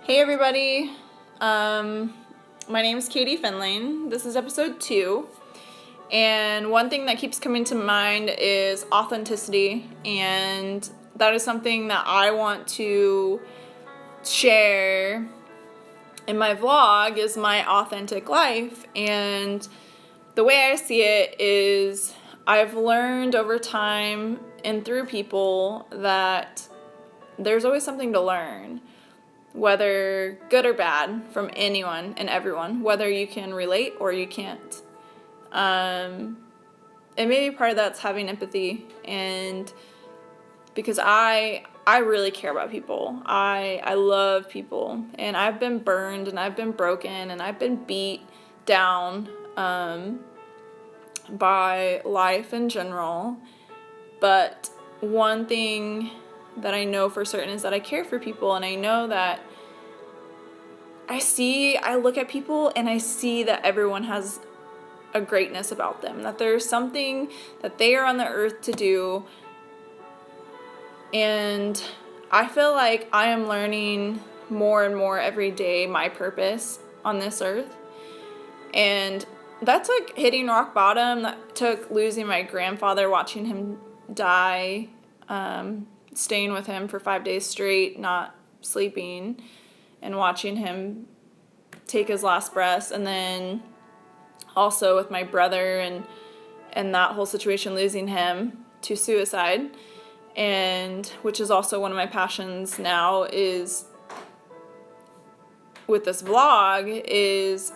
Hey everybody, my name is Kadi Findling. This is episode 2, and one thing that keeps coming to mind is authenticity, and that is something that I want to share in my vlog is my authentic life. And the way I see it is I've learned over time and through people that there's always something to learn, whether good or bad, from anyone and everyone, whether you can relate or you can't. And maybe part of that's having empathy, and because I really care about people. I love people, and I've been burned and I've been broken and I've been beat down by life in general. But one thing that I know for certain is that I care for people, and I know that I look at people and I see that everyone has a greatness about them, that there's something that they are on the earth to do. And I feel like I am learning more and more every day my purpose on this earth. And that took hitting rock bottom. That took losing my grandfather, watching him die, staying with him for 5 days straight, not sleeping, and watching him take his last breaths. And then also with my brother and that whole situation, losing him to suicide. And which is also one of my passions now, is with this vlog, is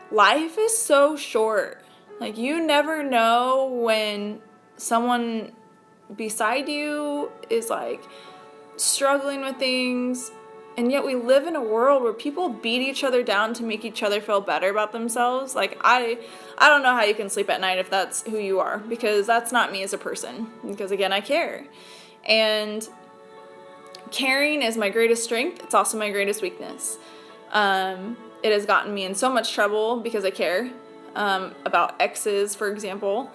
life is so short. Like, you never know when someone beside you is like struggling with things, and yet we live in a world where people beat each other down to make each other feel better about themselves. Like, I don't know how you can sleep at night if that's who you are, because that's not me as a person, because again, I care. And caring is my greatest strength. It's also my greatest weakness. It has gotten me in so much trouble because I care about exes, for example.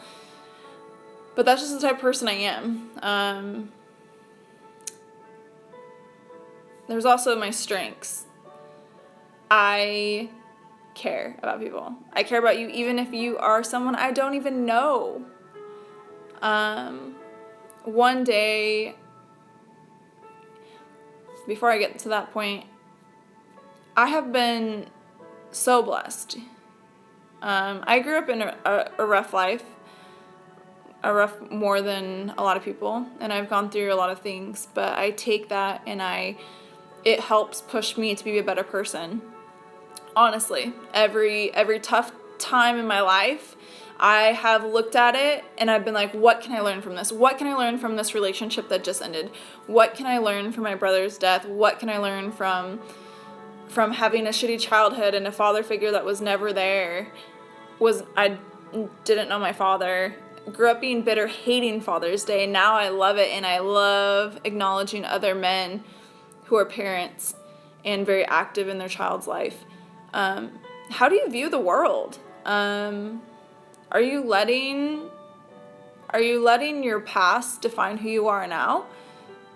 But that's just the type of person I am. There's also my strengths. I care about people. I care about you even if you are someone I don't even know. One day, before I get to that point, I have been so blessed. I grew up in a rough life, more than a lot of people, and I've gone through a lot of things, but I take that and it helps push me to be a better person. Honestly, every tough time in my life, I have looked at it and I've been like, what can I learn from this? What can I learn from this relationship that just ended? What can I learn from my brother's death? What can I learn from having a shitty childhood and a father figure that was never there? I didn't know my father. Grew up being bitter, hating Father's Day. Now I love it, and I love acknowledging other men who are parents and very active in their child's life. How do you view the world? Are you letting your past define who you are now?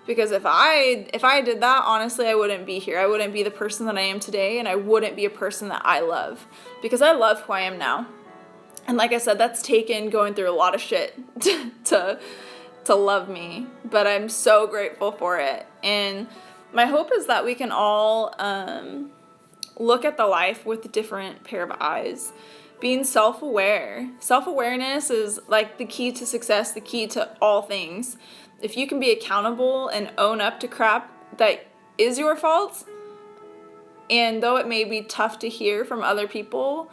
Because if I did that, honestly, I wouldn't be here. I wouldn't be the person that I am today, and I wouldn't be a person that I love, because I love who I am now. And like I said, that's taken going through a lot of shit to love me, but I'm so grateful for it. And my hope is that we can all look at the life with a different pair of eyes. Being self-aware. Self-awareness is like the key to success, the key to all things. If you can be accountable and own up to crap that is your fault, and though it may be tough to hear from other people,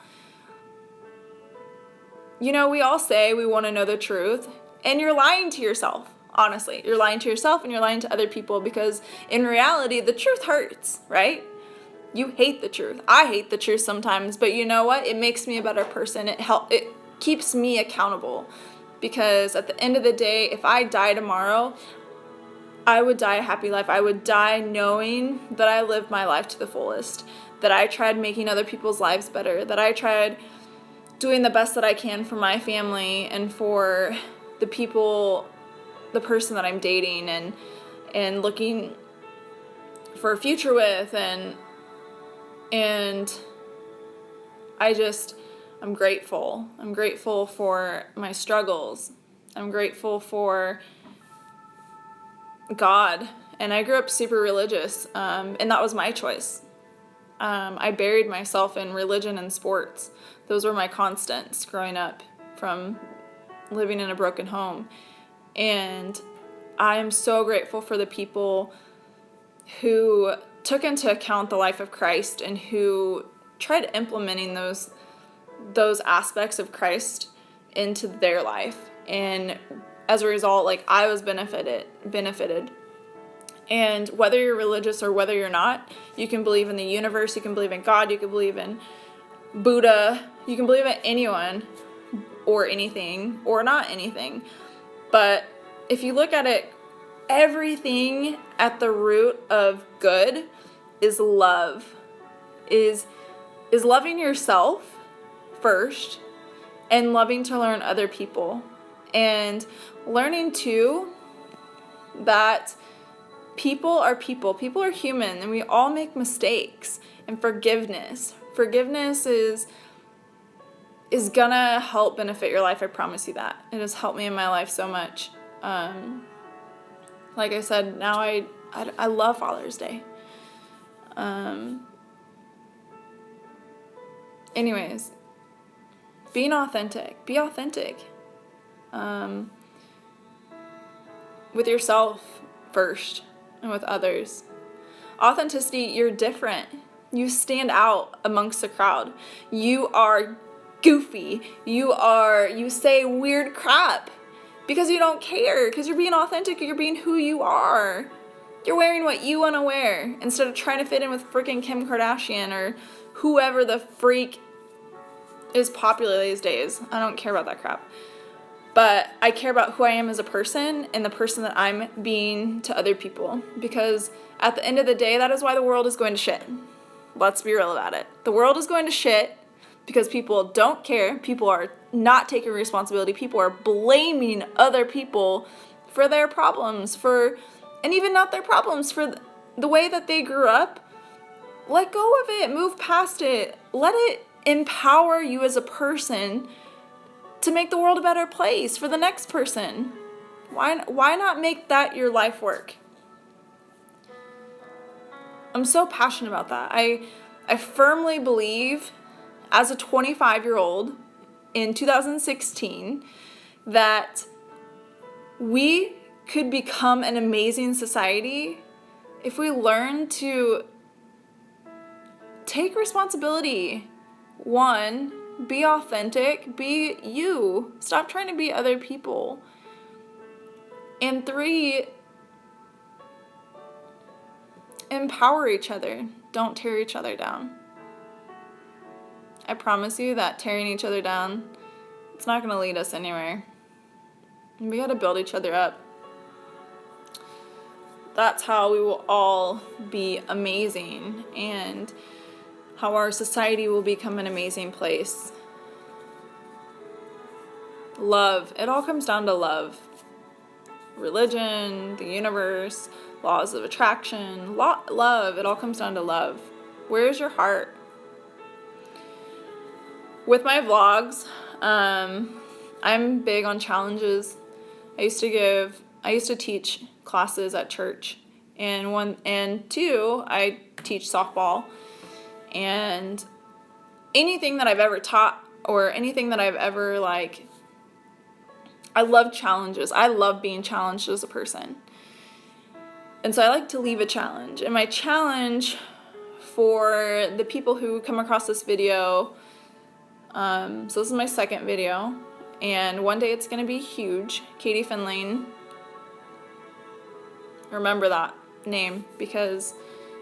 you know, we all say we want to know the truth, and you're lying to yourself. Honestly, you're lying to yourself and you're lying to other people, because in reality, the truth hurts, right? You hate the truth. I hate the truth sometimes, but you know what? It makes me a better person. It keeps me accountable, because at the end of the day, if I die tomorrow, I would die a happy life. I would die knowing that I lived my life to the fullest, that I tried making other people's lives better, that I tried doing the best that I can for my family and for the person that I'm dating and looking for a future with, and And I'm grateful. I'm grateful for my struggles. I'm grateful for God. And I grew up super religious, and that was my choice. I buried myself in religion and sports. Those were my constants growing up from living in a broken home. And I am so grateful for the people who took into account the life of Christ and who tried implementing those aspects of Christ into their life. And as a result, like, I was benefited. And whether you're religious or whether you're not, you can believe in the universe, you can believe in God, you can believe in Buddha, you can believe in anyone or anything or not anything. But if you look at it, everything at the root of good is love, is loving yourself first and loving to learn other people, and learning too that people are human, and we all make mistakes. And forgiveness is gonna help benefit your life. I promise you that. It has helped me in my life so much. Like I said, now I love Father's Day. Anyways, be authentic with yourself first and with others. Authenticity, you're different. You stand out amongst the crowd. You are goofy. You say weird crap because you don't care, because you're being authentic, you're being who you are. You're wearing what you want to wear instead of trying to fit in with freaking Kim Kardashian or whoever the freak is popular these days. I don't care about that crap. But I care about who I am as a person and the person that I'm being to other people. Because at the end of the day, that is why the world is going to shit. Let's be real about it. The world is going to shit because people don't care. People are not taking responsibility. People are blaming other people for their problems, and even not their problems, for the way that they grew up. Let go of it. Move past it. Let it empower you as a person to make the world a better place for the next person. Why not make that your life work? I'm so passionate about that. I firmly believe, as a 25-year-old in 2016, that we could become an amazing society if we learn to take responsibility. 1, be authentic, be you. Stop trying to be other people. And 3, empower each other. Don't tear each other down. I promise you that tearing each other down, it's not going to lead us anywhere. We got to build each other up. That's how we will all be amazing, and how our society will become an amazing place. Love. It all comes down to love. Religion, the universe, laws of attraction, love. It all comes down to love. Where's your heart? With my vlogs, I'm big on challenges. I used to teach classes at church, and 2, I teach softball. And anything that I've ever taught, or anything that I've ever, I love challenges. I love being challenged as a person. And so I like to leave a challenge. And my challenge for the people who come across this video, so this is my second video, and one day it's going to be huge. Kadi Findling. Remember that name, because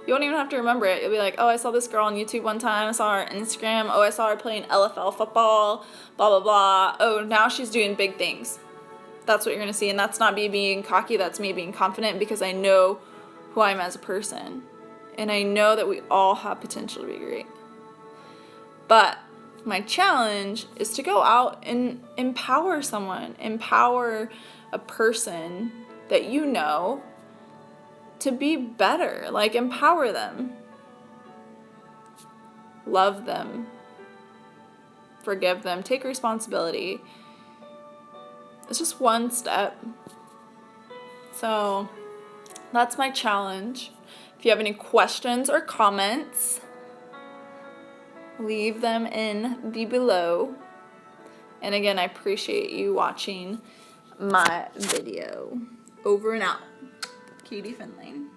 you won't even have to remember it. You'll be like, oh, I saw this girl on YouTube one time. I saw her on Instagram. Oh, I saw her playing LFL football. Blah, blah, blah. Oh, now she's doing big things. That's what you're going to see. And that's not me being cocky. That's me being confident, because I know who I am as a person. And I know that we all have potential to be great. But my challenge is to go out and empower someone. Empower a person that you know to be better. Empower them. love them, forgive them, take responsibility. It's just one step. So that's my challenge. If you have any questions or comments, leave them in the below. And again, I appreciate you watching my video. Over and out. Kadi Findling.